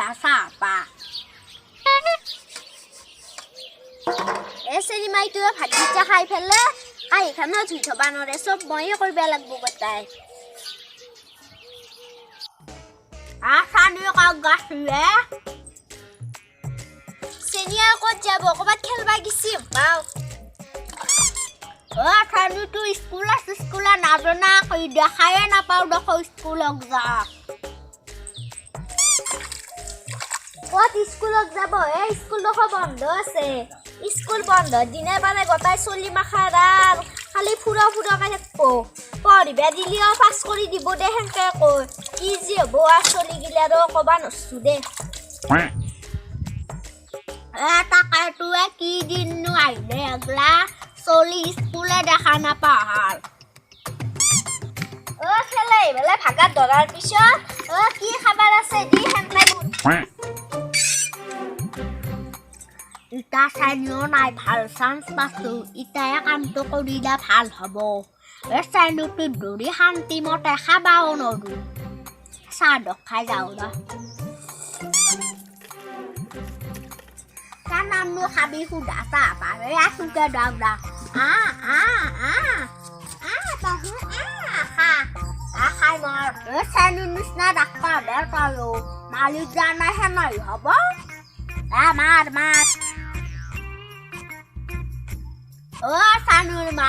সুদাসা পা চেনি মাইটো ভাত গিটা খাই ফেলে কাঁহীখানো ধুই থবা নৰে চব ময়ে কৰিব লাগিব গটাই আসানি কাক গাছলে চেনিয়া ক'ত যাব ক'বাত খেলবা গেছি পাও খানুটো স্কুল নাজনা কই দেখায়ে নাপাও দেখো স্কুলক যা ক'ত স্কুলক যাব স্কুল দেখো বন্ধ আছে স্কুল বন্ধ দিনে বাৰে গটাই চলি মাখাৰাৰ খালি ফুৰা ফুৰাকে থাকব পঢ়িবা দিলিও পাছ কৰি দিব দে হেনকে কয় কি যে হ'ব চলি গিলা আৰু ক'বা নৰছো দে তাকে তোৱে কি দিননো আহিলে আগলা চলি স্কুলে দেখা নাপাহাল খেলে বেলে ভাগাত ধৰাৰ পিছত কি খাবাৰ আছে দি হেনকে ইটা চাইনিও নাই ভাল চান্স পাইছো ইটাই কামটো কৰিলে ভাল হ'ব চাইনুটো দৌৰি শান্তিমতে খাবাও নৰো চাহ দক খাই যাওঁ ৰ তাৰ নামনো খাবি সুধা চাহ পাৰে আছোকে দাও দা খাই মৰ চাইনুৰ নিচিনা ডাক্তৰ দেৰ পালো মালিক জানাই হে নাই হ'ব মাৰ চানুৰ মা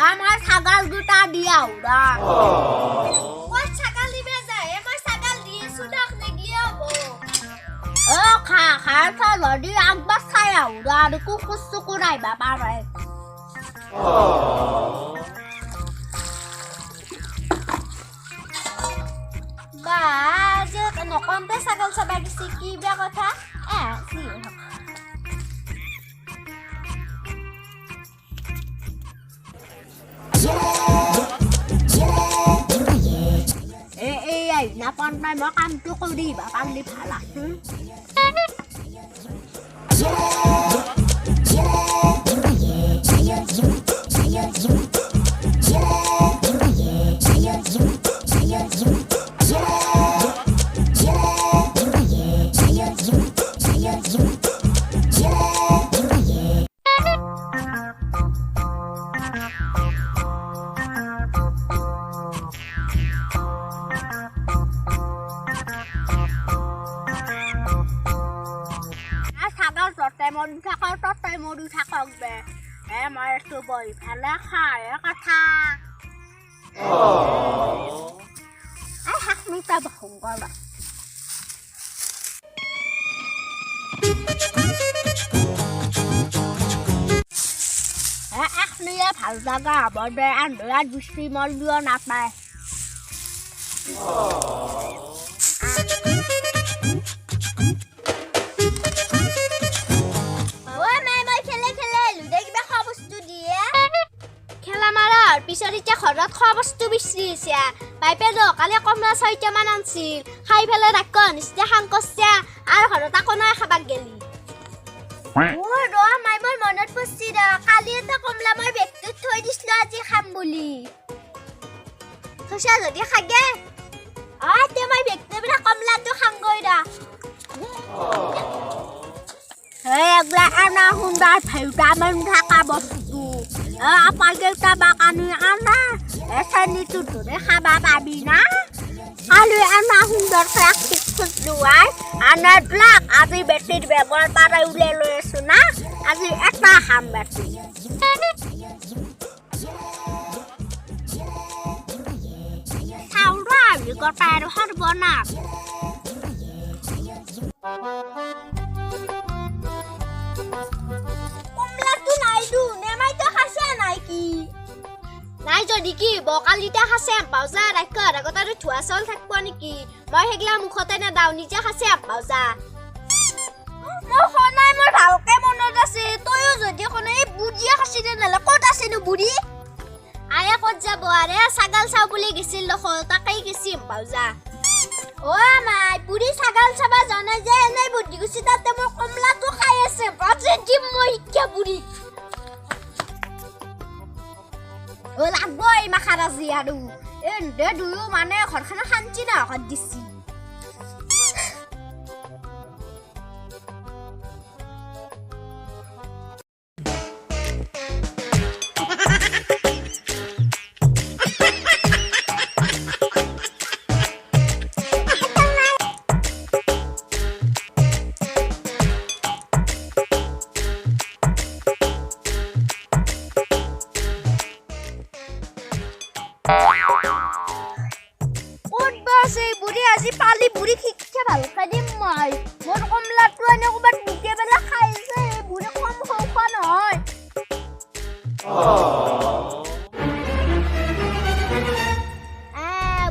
আমাৰ ছাগাল দুটা দিয়াও ৰা মই ছাগাল দিবে যায় মই ছাগাল দি সুদাক নেগলিও হ'ব খা লদি আগবা চাই আও ৰা আৰু কুকুৰ নাইবা পাৰে বা যে নকমতে ছাগল চাবা গেছি কি বেয়া কথা নাপান নাই মই কামটো কৰিবা পাৰিলে ভাল আছে মৰি থাকক দে মই তো বহি ফেলে খাই কথা শাক মিঠা ভংকৰ এখনিয়ে ভাল জাগা হ'ব দে আন্ধৰাত বৃষ্টি মলিও নাপায় পিছত এতিয়া ঘৰত খোৱা বস্তু বিচাৰিছে পাইপে কালি কমলা 6টামান আনছিল খাই পেলাই ৰাখ নিচিনা খাং কৰছে আৰু ঘৰত আকৌ নাই খাবাক গেলি মাই মোৰ মনত পৰছি ৰ কালি এটা কমলা মই বেগটোত থৈ দিছিলো আজি খাম বুলি থৈছা যদি খাগে তে মই বেগটোৰ পৰা কমলাটো খাংগৈ ৰ এগলা আনা সুন্দৰ ভিটামিন থকা বস্তু আপেল কেইটা বাগানি আনা চেনিটো ধৰে খাবা পাবি না কালি আনা সুন্দৰ প্লাষ্টিক ফুট লোৱাই আনাবিলাক আজি বেটিৰ বেগৰ পৰা উলিয়াই লৈ আছো না আজি এটা খাম বেটি চাউল আজি গোটাই আৰু সৰ্বনাশ কমলাটো নাইদো নেমাইতো খাইছে নাই কি নাই যদি কি বকালিটা খাইছে পাও যা ৰাখ আগতে ধোৱা চাউল থাকিব নেকি মই সেইগিলা মুখতে নেদাও নিজে খাইছে পাও যা মই খনাই মোৰ ভালকে মনত আছে তয়ো যদি খনাই বুঢ়িয়ে খাইছি নালে ক'ত আছেনো বুঢ়ি আয়া ক'ত যাব আৰে ছাগাল চাও বুলি গেছিল দেখো তাকেই গেছি পাও যা মাই বুঢ়ি ছাগাল চাবা জানে যে এনেই বুদ্ধি গুচি তাতে মোৰ কমলাটো খাই আছে বাজে দিম মই এতিয়া বুঢ়ি লাগব এই মাখাৰাজি আৰু দুয়ো মানে ঘৰখানা শান্তি না দিছি Udah sih budi asih pali budi kiknya balik tadi mai. Mau kemla tuh ane aku ban buke bela kai sih budi kamu apa noy?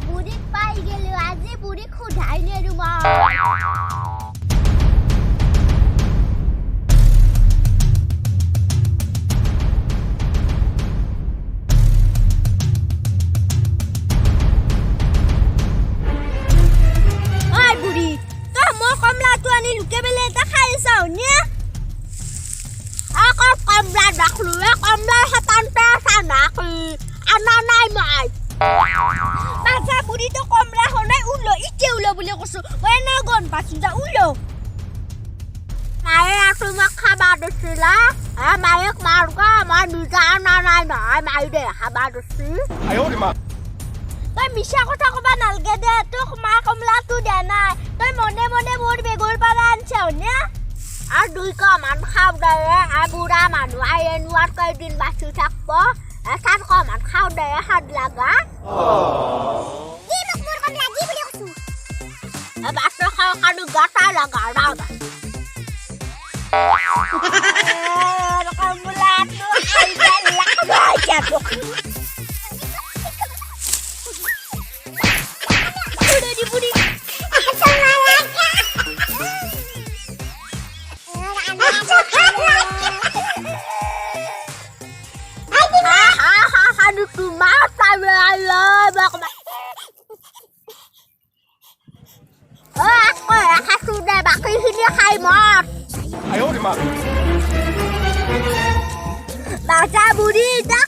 Budi pai gelu aja budi kudai nih rumah. Luka bela tak kaya saunya. Ako kamla dakluwe kamla hatante sana ki ananay mai. Masa budi to kamla honay ulo ike ulo buli kusu. Wena gon pasinda ulo. Maya sumakhabado sila. Mayak marga manuja ananay mai mai de habado si. Ayo di ma. Tôi misha ko ta ko banal gede to kuma kamla tu dana. Tôi mone bor begol paran chawnya. Adui ka man khau dai abura man wayen wat kai din basu takpo. San ko man khau dai had laga. Di makmur kam lagi beli kusu. Basu khau kanu gata laga raga. Kamla tu ai galak baca tu. Udah dibudi. Aduh tuh mata bela aku sudah pakai sini kaimot. Ayo di ma. Baca budi tak